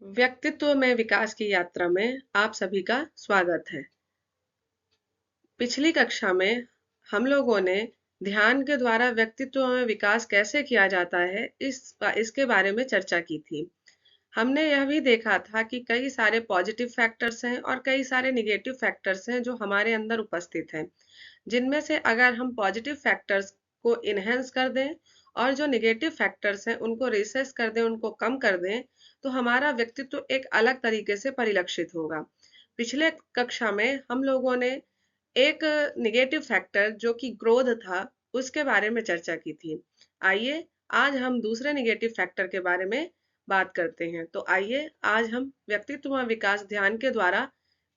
व्यक्तित्व में विकास की यात्रा में आप सभी का स्वागत है। पिछली कक्षा में हम लोगों ने ध्यान के द्वारा व्यक्तित्व में विकास कैसे किया जाता है इसके बारे में चर्चा की थी। हमने यह भी देखा था कि कई सारे पॉजिटिव फैक्टर्स हैं और कई सारे निगेटिव फैक्टर्स हैं जो हमारे अंदर उपस्थित हैं, जिनमें से अगर हम पॉजिटिव फैक्टर्स को इनहेंस कर दें और जो निगेटिव फैक्टर्स हैं उनको रिसेस कर दें, उनको कम कर दें, तो हमारा व्यक्तित्व एक अलग तरीके से परिलक्षित होगा। पिछले कक्षा में हम लोगों ने एक निगेटिव फैक्टर जो कि क्रोध था, उसके बारे में चर्चा की थी। आइए आज हम दूसरे निगेटिव फैक्टर के बारे में बात करते हैं। तो आइए आज हम व्यक्तित्व में विकास ध्यान के द्वारा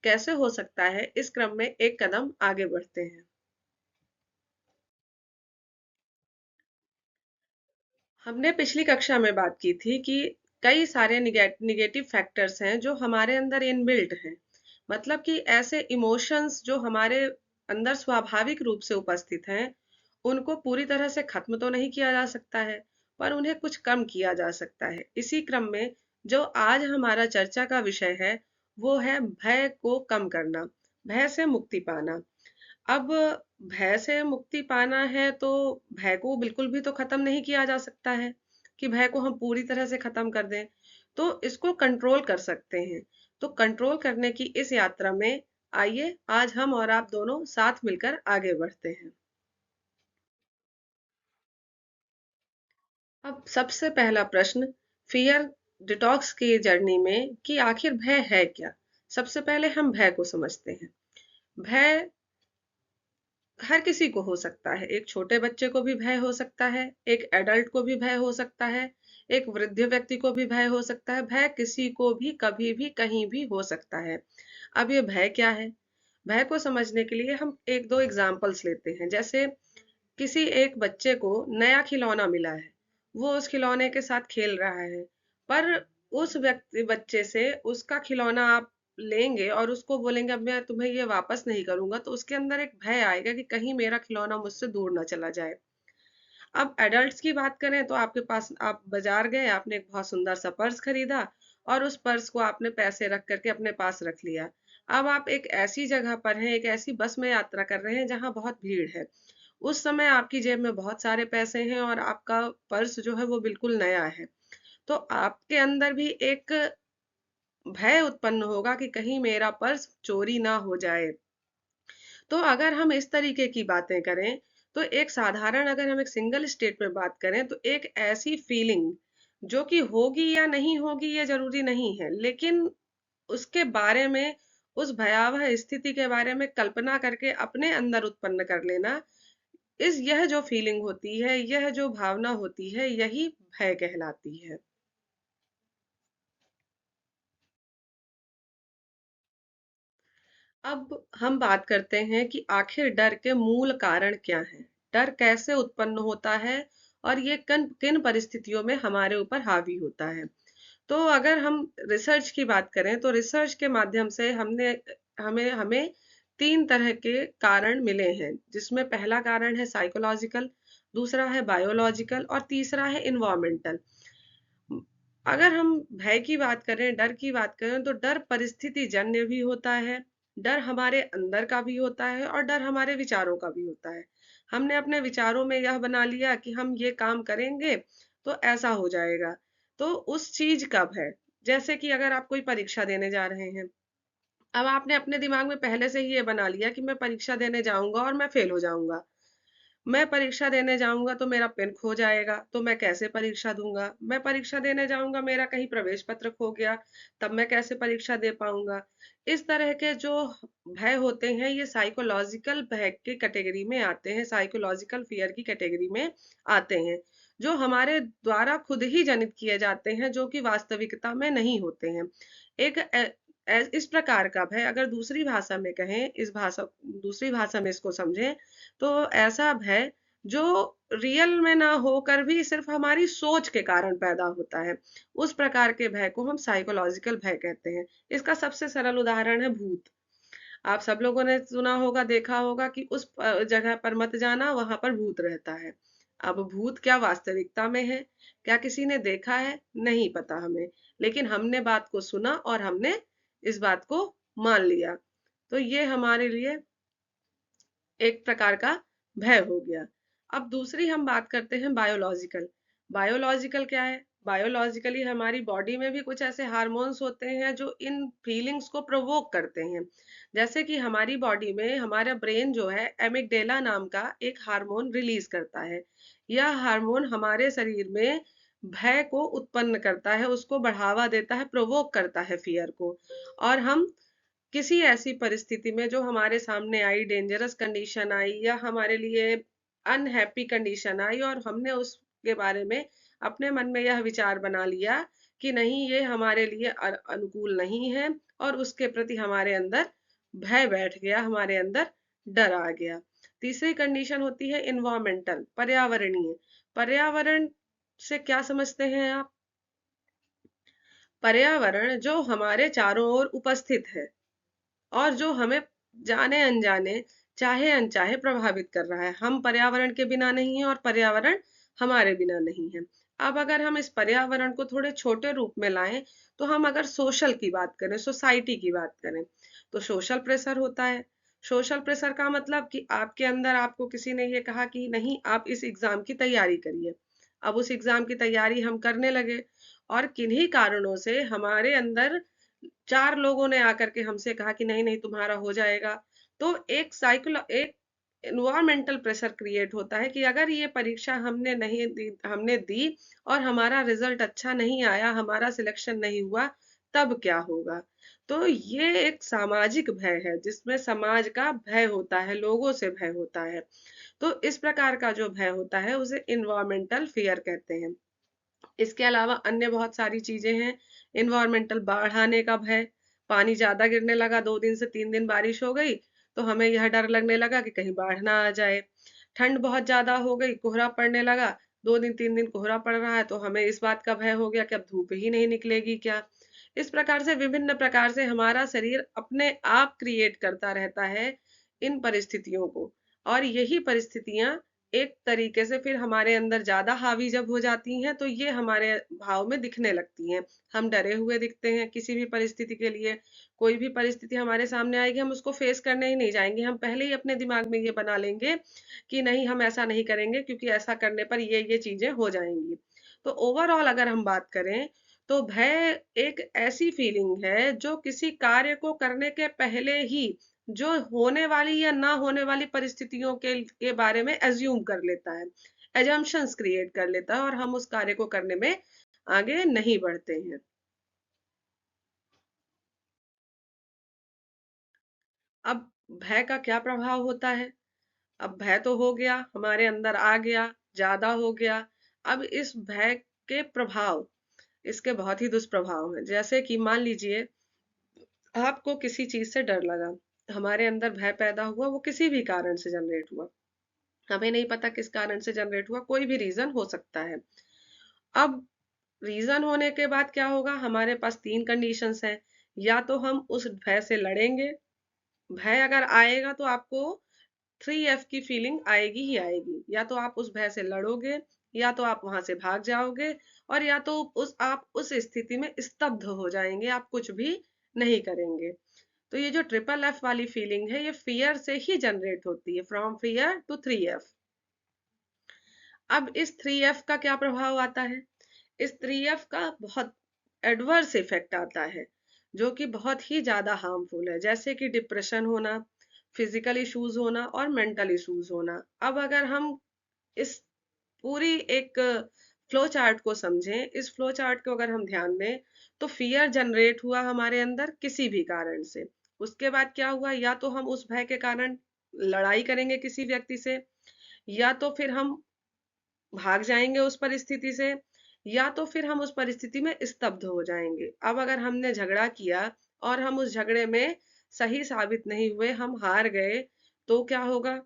कैसे हो सकता है, इस क्रम में एक कदम आगे बढ़ते हैं। हमने पिछली कक्षा में बात की थी कि कई सारे निगेटिव फैक्टर्स हैं जो हमारे अंदर इनबिल्ट हैं। मतलब कि ऐसे इमोशंस जो हमारे अंदर स्वाभाविक रूप से उपस्थित हैं, उनको पूरी तरह से खत्म तो नहीं किया जा सकता है, पर उन्हें कुछ कम किया जा सकता है। इसी क्रम में जो आज हमारा चर्चा का विषय है, वो है भय को कम करना, भय से मुक्ति पाना। अब भय से मुक्ति पाना है तो भय को बिल्कुल भी तो खत्म नहीं किया जा सकता है कि भय को हम पूरी तरह से खत्म कर दें। तो इसको कंट्रोल कर सकते हैं। तो कंट्रोल करने की इस यात्रा में आइए आज हम और आप दोनों साथ मिलकर आगे बढ़ते हैं। अब सबसे पहला प्रश्न, फियर डिटॉक्स की जर्नी में कि आखिर भय है क्या। सबसे पहले हम भय को समझते हैं। भय हर किसी को हो सकता है। एक छोटे बच्चे को भी भय हो सकता है, एक एडल्ट को भी भय हो सकता है, एक वृद्ध व्यक्ति को भी भय हो सकता है। भय किसी को भी कभी भी कहीं भी हो सकता है। अब ये भय क्या है? भय को समझने के लिए हम एक दो एग्जाम्पल्स लेते हैं। जैसे किसी एक बच्चे को नया खिलौना मिला है, वो उस खिलौने के साथ खेल रहा है, पर उस व्यक्ति बच्चे से उसका खिलौना आप लेंगे और उसको बोलेंगे अब मैं तुम्हें ये वापस नहीं करूंगा, तो उसके अंदर एक भय आएगा कि कहीं मेरा खिलौना मुझसे दूर ना चला जाए। अब एडल्ट्स की बात करें तो आपके पास आप बाजार गए, आपने एक बहुत सुंदर सा पर्स खरीदा और उस पर्स को आपने पैसे रख करके अपने पास रख लिया। अब आप एक ऐसी जगह पर हैं, एक ऐसी बस में यात्रा कर रहे हैं जहां बहुत भीड़ है। उस समय आपकी जेब में बहुत सारे पैसे हैं और आपका पर्स जो है वो बिल्कुल नया है। तो आपके अंदर भी एक भय उत्पन्न होगा कि कहीं मेरा पर्स चोरी ना हो जाए। तो अगर हम इस तरीके की बातें करें, तो एक साधारण अगर हम एक सिंगल स्टेट में बात करें, तो एक ऐसी फीलिंग जो कि होगी या नहीं होगी ये ज़रूरी नहीं है, लेकिन उसके बारे में, उस भयावह स्थिति के बारे में कल्पना करके अपने अंदर उत्पन्न कर लेना, यह जो फीलिंग होती है, यह जो भावना होती है, यही भय कहलाती है। अब हम बात करते हैं कि आखिर डर के मूल कारण क्या हैं? डर कैसे उत्पन्न होता है और ये किन किन परिस्थितियों में हमारे ऊपर हावी होता है? तो अगर हम रिसर्च की बात करें, तो रिसर्च के माध्यम से हमने हमें हमें 3 तरह के कारण मिले हैं, जिसमें पहला कारण है साइकोलॉजिकल, दूसरा है बायोलॉजिकल और तीसरा है एनवायरमेंटल। अगर हम भय की बात करें, डर की बात करें, तो डर परिस्थिति जन्य भी होता है, डर हमारे अंदर का भी होता है और डर हमारे विचारों का भी होता है। हमने अपने विचारों में यह बना लिया कि हम ये काम करेंगे तो ऐसा हो जाएगा, तो उस चीज का भय। जैसे कि अगर आप कोई परीक्षा देने जा रहे हैं, अब आपने अपने दिमाग में पहले से ही ये बना लिया कि मैं परीक्षा देने जाऊंगा और मैं फेल हो जाऊंगा। मैं परीक्षा देने जाऊँगा तो मेरा पेन खो जाएगा, तो मैं कैसे परीक्षा दूँगा? मैं परीक्षा देने जाऊँगा, मेरा कहीं प्रवेश पत्र खो गया, तब मैं कैसे परीक्षा दे पाऊँगा? इस तरह के जो भय होते हैं, ये साइकोलॉजिकल भय की कैटेगरी में आते हैं, साइकोलॉजिकल फ़ियर की कैटेगरी में आते हैं, जो हमारे द्वारा खुद ही जनित किए जाते हैं, जो कि वास्तविकता में नहीं होते हैं। एक इस प्रकार का भय अगर दूसरी भाषा में कहें, इस भाषा दूसरी भाषा में इसको समझें, तो ऐसा भय जो रियल में ना होकर भी सिर्फ हमारी सोच के कारण पैदा होता है, उस प्रकार के भय को हम साइकोलॉजिकल भय कहते हैं। इसका सबसे सरल उदाहरण है भूत। आप सब लोगों ने सुना होगा, देखा होगा कि उस जगह पर मत जाना, वहां पर भूत रहता है। अब भूत क्या वास्तविकता में है, क्या किसी ने देखा है, नहीं पता हमें, लेकिन हमने बात को सुना और हमने इस बात को मान लिया। तो ये हमारे लिए एक प्रकार का भय हो गया। अब दूसरी हम बात करते हैं बायोलॉजिकल। बायोलॉजिकल क्या है? बायोलॉजिकली हमारी बॉडी में भी कुछ ऐसे हार्मोन्स होते हैं जो इन फीलिंग्स को प्रोवोक करते हैं। जैसे कि हमारी बॉडी में हमारा ब्रेन जो है एमिगडेला नाम का एक हार्मोन रिलीज करता है। यह हार्मोन हमारे शरीर में भय को उत्पन्न करता है, उसको बढ़ावा देता है, प्रोवोक करता है फियर को। और हम किसी ऐसी परिस्थिति में जो हमारे सामने आई, डेंजरस कंडीशन आई या हमारे लिए अनहैप्पी कंडीशन आई, और हमने उसके बारे में अपने मन में यह विचार बना लिया कि नहीं, ये हमारे लिए अनुकूल नहीं है, और उसके प्रति हमारे अंदर भय बैठ गया, हमारे अंदर डर आ गया। तीसरी कंडीशन होती है इन्वायरमेंटल, पर्यावरणीय। पर्यावरण से क्या समझते हैं आप? पर्यावरण जो हमारे चारों ओर उपस्थित है और जो हमें जाने अनजाने, चाहे अनचाहे प्रभावित कर रहा है। हम पर्यावरण के बिना नहीं है और पर्यावरण हमारे बिना नहीं है। अब अगर हम इस पर्यावरण को थोड़े छोटे रूप में लाएं, तो हम अगर सोशल की बात करें, सोसाइटी की बात करें, तो सोशल प्रेशर होता है। सोशल प्रेशर का मतलब कि आपके अंदर आपको किसी ने ये कहा कि नहीं, आप इस एग्जाम की तैयारी करिए। अब उस एग्जाम की तैयारी हम करने लगे, और किन्हीं कारणों से हमारे अंदर चार लोगों ने आकर के हमसे कहा कि नहीं नहीं, तुम्हारा हो जाएगा। तो एक एनवायरमेंटल प्रेशर क्रिएट होता है कि अगर ये परीक्षा हमने दी और हमारा रिजल्ट अच्छा नहीं आया, हमारा सिलेक्शन नहीं हुआ, तब क्या होगा। तो ये एक सामाजिक भय है, जिसमें समाज का भय होता है, लोगों से भय होता है। तो इस प्रकार का जो भय होता है उसे इन्वायरमेंटल फियर कहते हैं। इसके अलावा अन्य बहुत सारी चीजें हैं। इन्वायरमेंटल, बाढ़ आने का भय। पानी ज्यादा गिरने लगा, 2 दिन से 3 दिन बारिश हो गई, तो हमें यह डर लगने लगा कि कहीं बाढ़ ना आ जाए। ठंड बहुत ज्यादा हो गई, कोहरा पड़ने लगा, 2 दिन 3 दिन कोहरा पड़ रहा है, तो हमें इस बात का भय हो गया कि अब धूप ही नहीं निकलेगी क्या। इस प्रकार से विभिन्न प्रकार से हमारा शरीर अपने आप क्रिएट करता रहता है इन परिस्थितियों को। और यही परिस्थितियां एक तरीके से फिर हमारे अंदर ज्यादा हावी जब हो जाती हैं, तो ये हमारे भाव में दिखने लगती हैं। हम डरे हुए दिखते हैं किसी भी परिस्थिति के लिए। कोई भी परिस्थिति हमारे सामने आएगी, हम उसको फेस करने ही नहीं जाएंगे, हम पहले ही अपने दिमाग में ये बना लेंगे कि नहीं, हम ऐसा नहीं करेंगे, क्योंकि ऐसा करने पर ये चीजें हो जाएंगी। तो ओवरऑल अगर हम बात करें, तो भय एक ऐसी फीलिंग है जो किसी कार्य को करने के पहले ही जो होने वाली या ना होने वाली परिस्थितियों के बारे में एज्यूम कर लेता है, एजम्पशंस क्रिएट कर लेता है, और हम उस कार्य को करने में आगे नहीं बढ़ते हैं। अब भय का क्या प्रभाव होता है? अब भय तो हो गया, हमारे अंदर आ गया, ज्यादा हो गया। अब इस भय के प्रभाव, इसके बहुत ही दुष्प्रभाव हैं। जैसे कि मान लीजिए आपको किसी चीज से डर लगा, हमारे अंदर भय पैदा हुआ, वो किसी भी कारण से जनरेट हुआ, हमें नहीं पता किस कारण से जनरेट हुआ, कोई भी रीजन हो सकता है। अब रीजन होने के बाद क्या होगा, हमारे पास तीन कंडीशंस हैं। या तो हम उस भय से लड़ेंगे, भय अगर आएगा तो आपको 3F की फीलिंग आएगी ही आएगी। या तो आप उस भय से लड़ोगे, या तो आप वहां से भाग जाओगे, और या तो आप उस स्थिति में स्तब्ध हो जाएंगे, आप कुछ भी नहीं करेंगे। तो ये जो ट्रिपल एफ वाली फीलिंग है, ये फियर से ही जनरेट होती है, फ्रॉम फियर टू 3F। अब इस 3F का क्या प्रभाव आता है? इस 3F का बहुत एडवर्स इफेक्ट आता है, जो कि बहुत ही ज्यादा हार्मफुल है। जैसे कि डिप्रेशन होना, फिजिकल इश्यूज होना और मेंटल इश्यूज होना। अब अगर हम इस पूरी एक फ्लो चार्ट को समझें, इस फ्लो चार्ट को अगर हम ध्यान दें, तो फियर जनरेट हुआ हमारे अंदर किसी भी कारण से। उसके बाद क्या हुआ, या तो हम उस भय के कारण लड़ाई करेंगे किसी व्यक्ति से, या तो फिर हम भाग जाएंगे उस परिस्थिति से, या तो फिर हम उस परिस्थिति में स्तब्ध हो जाएंगे। अब अगर हमने झगड़ा किया और हम उस झगड़े में सही साबित नहीं हुए, हम हार गए, तो क्या होगा?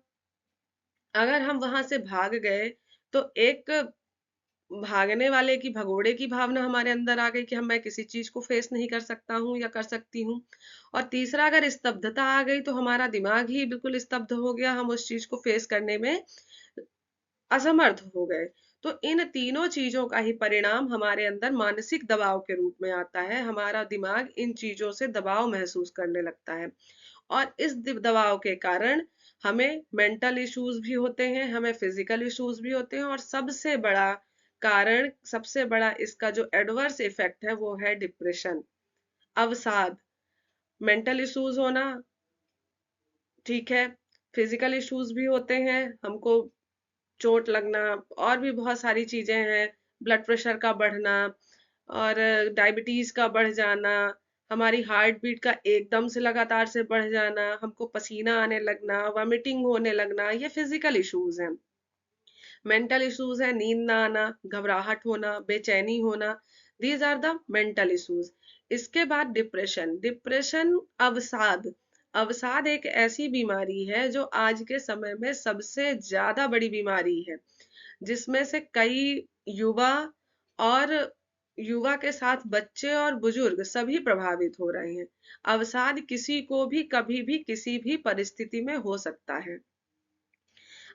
अगर हम वहां से भाग गए, तो एक भागने वाले की भगोड़े की भावना हमारे अंदर आ गई कि हम मैं किसी चीज को फेस नहीं कर सकता हूँ या कर सकती हूँ। और तीसरा, अगर स्तब्धता आ गई, तो हमारा दिमाग ही बिल्कुल स्तब्ध हो गया, हम उस चीज को फेस करने में असमर्थ हो गए। तो इन तीनों चीजों का ही परिणाम हमारे अंदर मानसिक दबाव के रूप में आता है। हमारा दिमाग इन चीजों से दबाव महसूस करने लगता है और इस दबाव के कारण हमें मेंटल इश्यूज भी होते हैं, हमें फिजिकल इश्यूज भी होते हैं और सबसे बड़ा कारण, सबसे बड़ा इसका जो एडवर्स इफेक्ट है वो है डिप्रेशन, अवसाद। मेंटल इश्यूज होना ठीक है, फिजिकल इश्यूज भी होते हैं, हमको चोट लगना और भी बहुत सारी चीजें हैं, ब्लड प्रेशर का बढ़ना और डायबिटीज का बढ़ जाना, हमारी हार्ट बीट का एकदम से लगातार से बढ़ जाना, हमको पसीना आने लगना, वॉमिटिंग होने लगना, ये फिजिकल इश्यूज हैं। मेंटल इश्यूज है नींद ना आना, घबराहट होना, बेचैनी होना, these are the mental issues. इसके बाद डिप्रेशन, डिप्रेशन अवसाद। अवसाद एक ऐसी बीमारी है जो आज के समय में सबसे ज्यादा बड़ी बीमारी है, जिसमें से कई युवा और युवा के साथ बच्चे और बुजुर्ग सभी प्रभावित हो रहे हैं। अवसाद किसी को भी कभी भी किसी भी परिस्थिति में हो सकता है।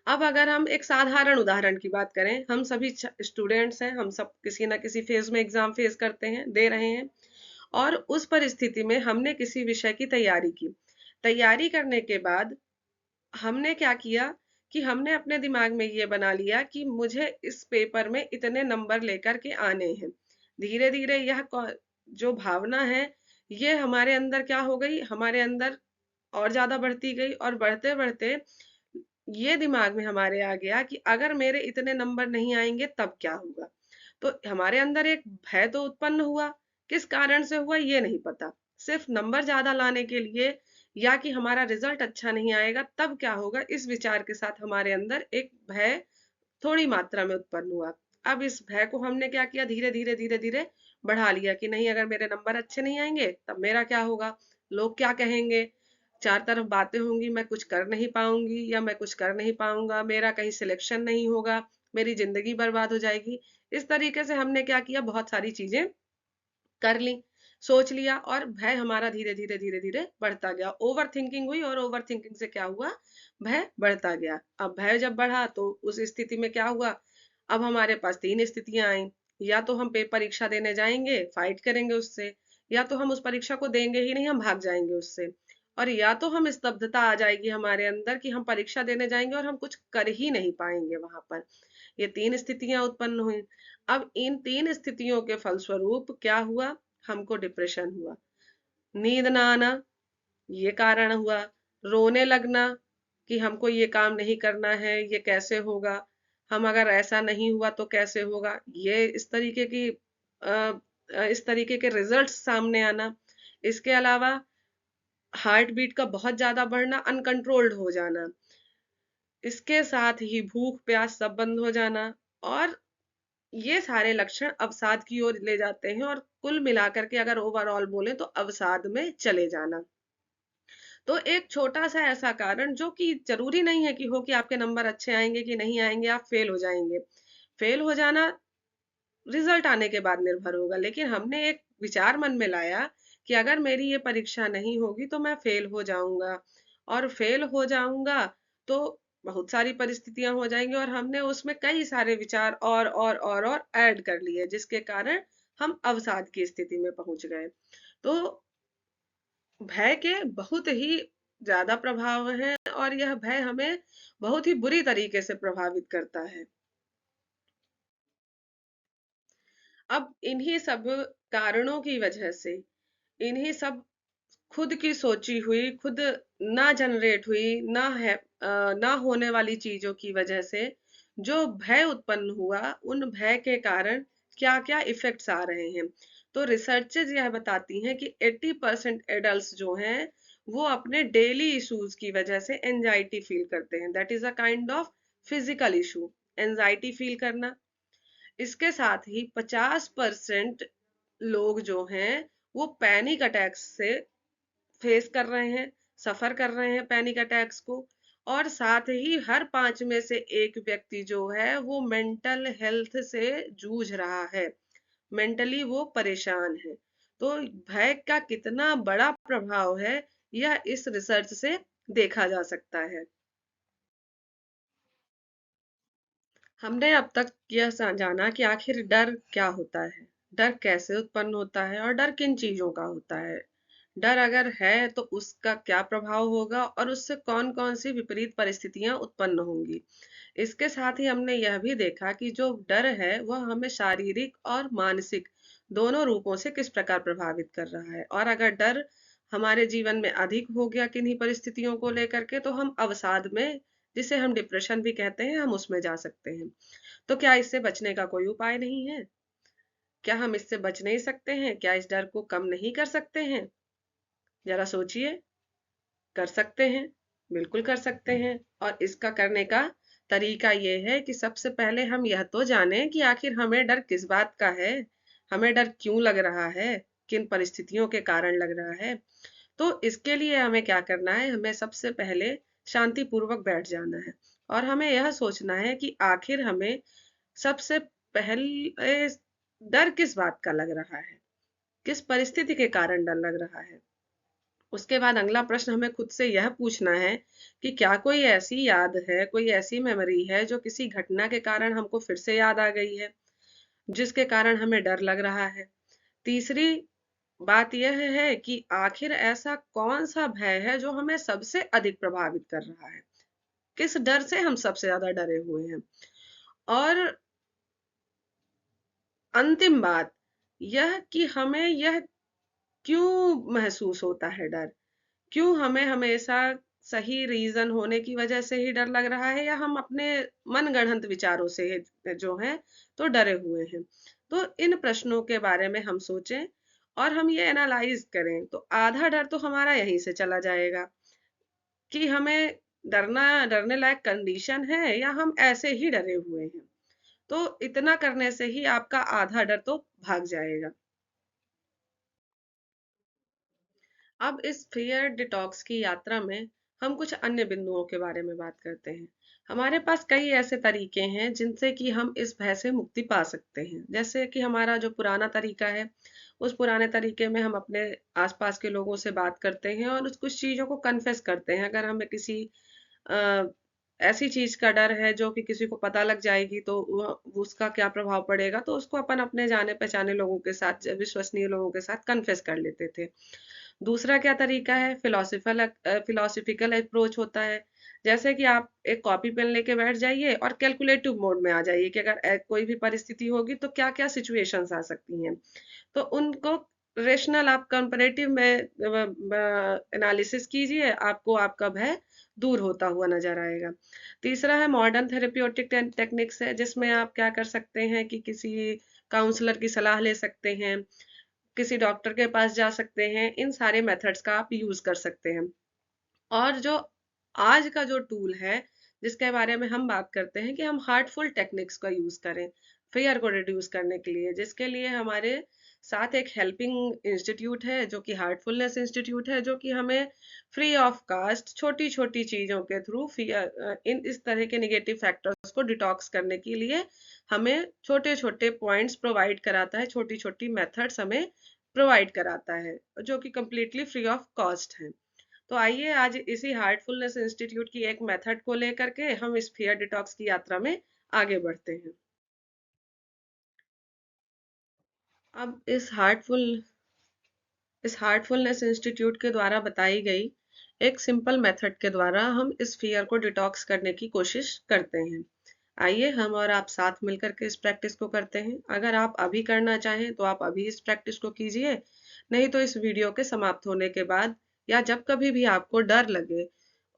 अब अगर हम एक साधारण उदाहरण की बात करें, हम सभी स्टूडेंट्स हैं, हम सब किसी ना किसी फेज में एग्जाम फेस करते हैं, दे रहे हैं और उस परिस्थिति में हमने किसी विषय की तैयारी की। तैयारी करने के बाद हमने क्या किया कि हमने अपने दिमाग में ये बना लिया कि मुझे इस पेपर में इतने नंबर लेकर के आने हैं। धीरे धीरे यह जो भावना है ये हमारे अंदर क्या हो गई, हमारे अंदर और ज्यादा बढ़ती गई और बढ़ते बढ़ते ये दिमाग में हमारे आ गया कि अगर मेरे इतने नंबर नहीं आएंगे तब क्या होगा। तो हमारे अंदर एक भय तो उत्पन्न हुआ, किस कारण से हुआ ये नहीं पता, सिर्फ नंबर ज्यादा लाने के लिए या कि हमारा रिजल्ट अच्छा नहीं आएगा तब क्या होगा, इस विचार के साथ हमारे अंदर एक भय थोड़ी मात्रा में उत्पन्न हुआ। अब इस भय को हमने क्या किया, धीरे धीरे धीरे धीरे बढ़ा लिया कि नहीं, अगर मेरे नंबर अच्छे नहीं आएंगे तब मेरा क्या होगा, लोग क्या कहेंगे, चार तरफ बातें होंगी, मैं कुछ कर नहीं पाऊंगी या मैं कुछ कर नहीं पाऊंगा, मेरा कहीं सिलेक्शन नहीं होगा, मेरी जिंदगी बर्बाद हो जाएगी। इस तरीके से हमने क्या किया, बहुत सारी चीजें कर ली, सोच लिया और भय हमारा धीरे धीरे धीरे धीरे बढ़ता गया। ओवर थिंकिंग हुई और ओवर थिंकिंग से क्या हुआ, भय बढ़ता गया। अब भय जब बढ़ा तो उस स्थिति में क्या हुआ, अब हमारे पास तीन स्थितियां आई, या तो हम परीक्षा देने जाएंगे, फाइट करेंगे उससे, या तो हम उस परीक्षा को देंगे ही नहीं, हम भाग जाएंगे उससे, और या तो हम स्तब्धता आ जाएगी हमारे अंदर कि हम परीक्षा देने जाएंगे और हम कुछ कर ही नहीं पाएंगे वहां पर। ये तीन स्थितियां उत्पन्न हुई। अब इन तीन स्थितियों के फलस्वरूप क्या हुआ, हमको डिप्रेशन हुआ, नींद ना आना ये कारण हुआ, रोने लगना कि हमको ये काम नहीं करना है, ये कैसे होगा, हम अगर ऐसा नहीं हुआ तो कैसे होगा, ये इस तरीके की इस तरीके के रिजल्ट्स सामने आना। इसके अलावा हार्ट बीट का बहुत ज्यादा बढ़ना, अनकंट्रोल्ड हो जाना, इसके साथ ही भूख प्यास सब बंद हो जाना, और ये सारे लक्षण अवसाद की ओर ले जाते हैं और कुल मिलाकर के अगर ओवरऑल बोले तो अवसाद में चले जाना। तो एक छोटा सा ऐसा कारण जो कि जरूरी नहीं है कि हो कि आपके नंबर अच्छे आएंगे कि नहीं आएंगे, आप फेल हो जाएंगे, फेल हो जाना रिजल्ट आने के बाद निर्भर होगा, लेकिन हमने एक विचार मन में लाया कि अगर मेरी ये परीक्षा नहीं होगी तो मैं फेल हो जाऊंगा, और फेल हो जाऊंगा तो बहुत सारी परिस्थितियां हो जाएंगी, और हमने उसमें कई सारे विचार और ऐड कर लिए, जिसके कारण हम अवसाद की स्थिति में पहुंच गए। तो भय के बहुत ही ज्यादा प्रभाव हैं और यह भय हमें बहुत ही बुरी तरीके से प्रभावित करता है। अब इन्हीं सब कारणों की वजह से, इन्हीं सब खुद की सोची हुई, खुद ना जनरेट हुई, ना होने वाली चीजों की वजह से जो भय उत्पन्न हुआ, उन भय के कारण क्या-क्या इफेक्ट्स आ रहे हैं। तो रिसर्चेज यह बताती हैं कि 80% एडल्ट्स जो हैं वो अपने डेली इश्यूज की वजह से एंजाइटी फील करते हैं। That is a kind of physical issue, anxiety feel करना। इसके साथ ही 50% लोग जो हैं वो पैनिक अटैक्स से फेस कर रहे हैं, सफर कर रहे हैं पैनिक अटैक्स को, और साथ ही हर पांच में से एक व्यक्ति जो है वो मेंटल हेल्थ से जूझ रहा है, मेंटली वो परेशान है। तो भय का कितना बड़ा प्रभाव है यह इस रिसर्च से देखा जा सकता है। हमने अब तक यह जाना कि आखिर डर क्या होता है, डर कैसे उत्पन्न होता है और डर किन चीजों का होता है। डर अगर है तो उसका क्या प्रभाव होगा और उससे कौन कौन सी विपरीत परिस्थितियां उत्पन्न होंगी। इसके साथ ही हमने यह भी देखा कि जो डर है वह हमें शारीरिक और मानसिक दोनों रूपों से किस प्रकार प्रभावित कर रहा है, और अगर डर हमारे जीवन में अधिक हो गया किन्हीं परिस्थितियों को लेकर के तो हम अवसाद में, जिसे हम डिप्रेशन भी कहते हैं, हम उसमें जा सकते हैं। तो क्या इससे बचने का कोई उपाय नहीं है? क्या हम इससे बच नहीं सकते हैं? क्या इस डर को कम नहीं कर सकते हैं? जरा सोचिए। कर सकते हैं, बिल्कुल कर सकते हैं। और इसका करने का तरीका ये है कि सबसे पहले हम यह तो जानें कि आखिर हमें डर किस बात का है, हमें डर क्यों लग रहा है, किन परिस्थितियों के कारण लग रहा है। तो इसके लिए हमें क्या करना है, हमें सबसे पहले शांति पूर्वक बैठ जाना है और हमें यह सोचना है कि आखिर हमें सबसे पहले डर किस बात का लग रहा है, किस परिस्थिति के कारण डर लग रहा है। उसके बाद अगला प्रश्न हमें खुद से यह पूछना है कि क्या कोई ऐसी याद है, कोई ऐसी मेमोरी है जो किसी घटना के कारण हमको फिर से याद आ गई है, जिसके कारण हमें डर लग रहा है। तीसरी बात यह है कि आखिर ऐसा कौन सा भय है जो हमें सबसे अधिक प्रभावित कर रहा है, किस डर से हम सबसे ज्यादा डरे हुए हैं। और अंतिम बात यह कि हमें यह क्यों महसूस होता है डर, क्यों हमें हमेशा सही रीजन होने की वजह से ही डर लग रहा है या हम अपने मनगढ़ंत विचारों से जो है तो डरे हुए हैं। तो इन प्रश्नों के बारे में हम सोचें और हम ये एनालाइज करें तो आधा डर तो हमारा यहीं से चला जाएगा कि हमें डरने लायक कंडीशन है या हम ऐसे ही डरे हुए हैं। तो इतना करने से ही आपका आधा डर तो भाग जाएगा। अब इस फियर डिटॉक्स की यात्रा में हम कुछ अन्य बिंदुओं के बारे में बात करते हैं। हमारे पास कई ऐसे तरीके हैं जिनसे कि हम इस भय से मुक्ति पा सकते हैं। जैसे कि हमारा जो पुराना तरीका है, उस पुराने तरीके में हम अपने आसपास के लोगों से बात करते हैं और उस कुछ चीज़ों को कन्फेस करते हैं। अगर हमें किसी अ, ऐसी चीज़ का डर है जो कि किसी को पता लग जाएगी तो उसका क्या प्रभाव पड़ेगा, तो उसको अपन अपने जाने पहचाने लोगों के साथ, विश्वसनीय लोगों के साथ कन्फेस कर लेते थे। दूसरा क्या तरीका है, फिलोसफिकल अप्रोच होता है। जैसे कि आप एक कॉपी पेन लेके बैठ जाइए और कैलकुलेटिव मोड में आ जाइए कि अगर कोई भी परिस्थिति होगी तो क्या क्या सिचुएशंस आ सकती हैं, तो उनको रेशनल आप कंपैरेटिव में एनालिसिस कीजिए, आपको आपका भय दूर होता हुआ नजर आएगा। तीसरा है मॉडर्न थेरेप्यूटिक टेक्निक्स है, जिसमें आप क्या कर सकते हैं कि किसी काउंसलर की सलाह ले सकते हैं, किसी डॉक्टर के पास जा सकते हैं, इन सारे मेथड्स का आप यूज कर सकते हैं। और जो आज का जो टूल है जिसके बारे में हम बात करते हैं कि हम हार्टफुल टेक्निक्स का यूज करें फियर को रिड्यूस करने के लिए, जिसके लिए हमारे साथ एक हेल्पिंग इंस्टीट्यूट है जो कि हार्टफुलनेस इंस्टीट्यूट है, जो कि हमें फ्री ऑफ कास्ट छोटी छोटी चीजों के थ्रू फियर इन इस तरह के निगेटिव फैक्टर्स को डिटॉक्स करने के लिए हमें छोटे छोटे पॉइंट्स प्रोवाइड कराता है, छोटी छोटी मेथड्स हमें प्रोवाइड कराता है जो कि कंप्लीटली फ्री ऑफ कॉस्ट है। तो आइए आज इसी हार्टफुलनेस इंस्टीट्यूट की एक मेथड को लेकर के हम इस फियर डिटॉक्स की यात्रा में आगे बढ़ते हैं। अब इस हार्टफुलनेस इंस्टीट्यूट के द्वारा बताई गई एक सिंपल मेथड के द्वारा हम इस फियर को डिटॉक्स करने की कोशिश करते हैं। आइए हम और आप साथ मिलकर के इस प्रैक्टिस को करते हैं। अगर आप अभी करना चाहें तो आप अभी इस प्रैक्टिस को कीजिए, नहीं तो इस वीडियो के समाप्त होने के बाद या जब कभी भी आपको डर लगे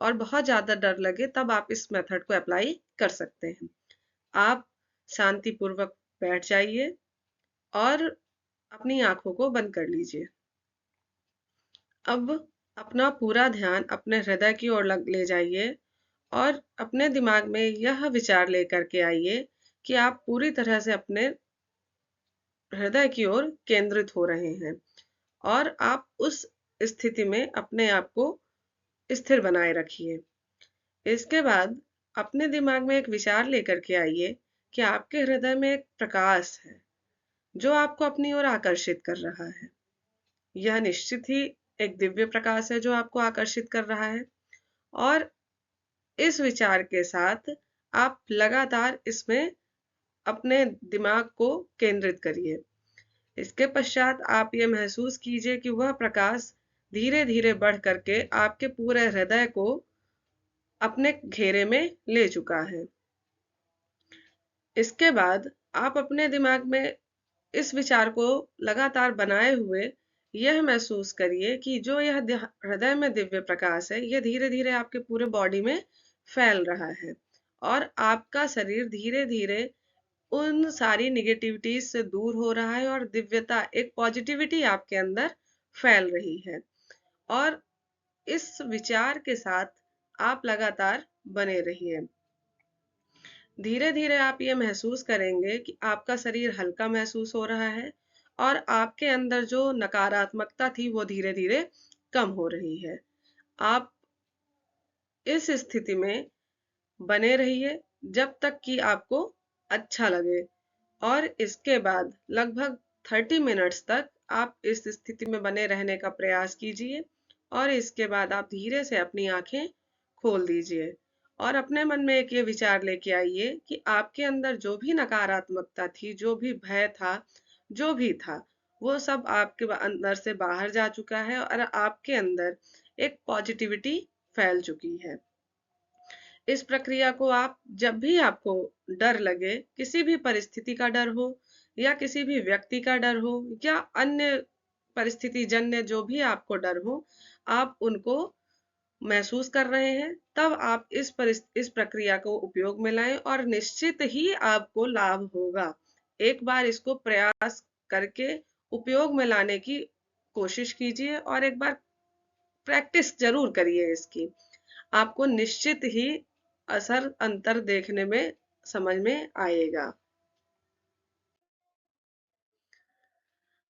और बहुत ज्यादा डर लगे तब आप इस मेथड को अप्लाई कर सकते हैं। आप शांतिपूर्वक बैठ जाइए और अपनी आंखों को बंद कर लीजिए। अब अपना पूरा ध्यान अपने हृदय की ओर ले जाइए और अपने दिमाग में यह विचार लेकर के आइए कि आप पूरी तरह से अपने हृदय की ओर केंद्रित हो रहे हैं और आप उस स्थिति में अपने आप को स्थिर बनाए रखिए। इसके बाद अपने दिमाग में एक विचार लेकर के आइए कि आपके हृदय में एक प्रकाश है जो आपको अपनी ओर आकर्षित कर रहा है। यह निश्चित ही एक दिव्य प्रकाश है जो आपको आकर्षित कर रहा है, और इस विचार के साथ आप लगातार इसमें अपने दिमाग को केंद्रित करिए। इसके पश्चात आप ये महसूस कीजिए कि वह प्रकाश धीरे धीरे बढ़ करके आपके पूरे हृदय को अपने घेरे में ले चुका है। इसके बाद आप अपने दिमाग में इस विचार को लगातार बनाए हुए यह महसूस करिए कि जो यह हृदय में दिव्य प्रकाश है, यह धीरे धीरे आपके पूरे बॉडी में फैल रहा है और आपका शरीर धीरे धीरे उन सारी निगेटिविटीज से दूर हो रहा है और दिव्यता, एक पॉजिटिविटी आपके अंदर फैल रही है। और इस विचार के साथ आप लगातार बने रहिए। धीरे धीरे आप ये महसूस करेंगे कि आपका शरीर हल्का महसूस हो रहा है और आपके अंदर जो नकारात्मकता थी वो धीरे धीरे कम हो रही है। आप इस स्थिति में बने रहिए जब तक कि आपको अच्छा लगे और इसके बाद लगभग 30 मिनट्स तक आप इस स्थिति में बने रहने का प्रयास कीजिए और इसके बाद आप धीरे से अपनी आंखें खोल दीजिए और अपने मन में एक ये विचार लेके आइए कि आपके अंदर जो भी नकारात्मकता थी, जो भी भय था, जो भी था, वो सब आपके अंदर से बाहर जा चुका है और आपके अंदर एक पॉजिटिविटी फैल चुकी है। इस प्रक्रिया को आप जब भी आपको डर लगे, किसी भी परिस्थिति का डर हो या किसी भी व्यक्ति का डर हो या अन्य परिस्थिति जन्य जो भी आपको डर हो, आप उनको महसूस कर रहे हैं, तब आप इस प्रक्रिया को उपयोग में लाएं और निश्चित ही आपको लाभ होगा। एक बार इसको प्रयास करके उपयोग में लाने की कोशिश कीजिए और एक बार प्रैक्टिस जरूर करिए इसकी। आपको निश्चित ही अंतर देखने में समझ में आएगा।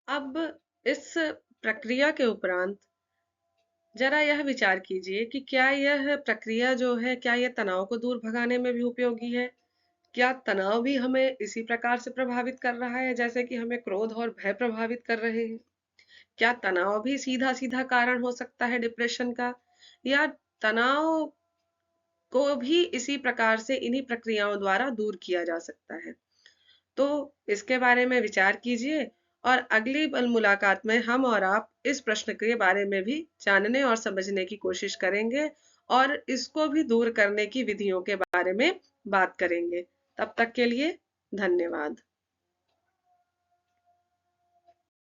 अब इस प्रक्रिया के उपरांत जरा यह विचार कीजिए कि क्या यह प्रक्रिया जो है, क्या यह तनाव को दूर भगाने में भी उपयोगी है? क्या तनाव भी हमें इसी प्रकार से प्रभावित कर रहा है जैसे कि हमें क्रोध और भय प्रभावित कर रहे हैं? क्या तनाव भी सीधा सीधा कारण हो सकता है डिप्रेशन का, या तनाव को भी इसी प्रकार से इन्हीं प्रक्रियाओं द्वारा दूर किया जा सकता है? तो इसके बारे में विचार कीजिए और अगली मुलाकात में हम और आप इस प्रश्न के बारे में भी जानने और समझने की कोशिश करेंगे और इसको भी दूर करने की विधियों के बारे में बात करेंगे। तब तक के लिए धन्यवाद।